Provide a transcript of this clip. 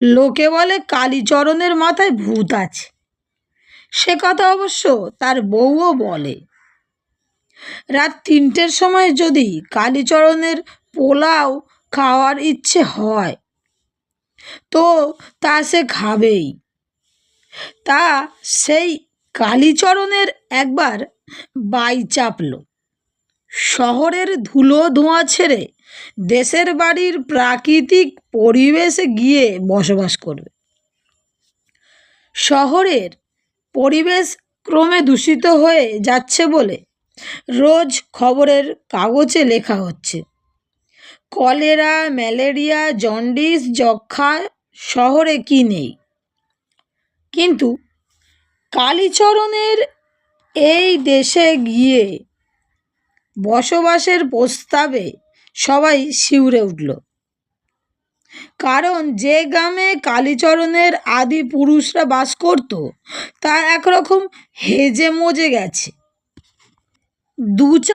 লোকে বলে কালীচরণের মাথায় ভূত আছে। সে কথা অবশ্য তার বউও বলে। রাত ৩টের সময় যদি কালীচরণের পোলাও খাওয়ার ইচ্ছে হয় তো তা সে খাবেই। তা সেই কালীচরণের একবার বাই চাপল, শহরের ধুলো ধোঁয়া ছেড়ে দেশের বাড়ির প্রাকৃতিক পরিবেশে গিয়ে বসবাস করবে। শহরের পরিবেশ ক্রমে দূষিত হয়ে যাচ্ছে বলে রোজ খবরের কাগজে লেখা হচ্ছে, কলেরা, ম্যালেরিয়া, জন্ডিস, যক্ষ্মা শহরে কি নেই। কিন্তু কালীচরণের এই দেশে গিয়ে বসবাসের প্রস্তাবে সবাই শিউরে উঠল। কারণ যে গ্রামে কালীচরণের আদি পুরুষরা বাস করত তা একরকম হেজে মজে গেছে। দু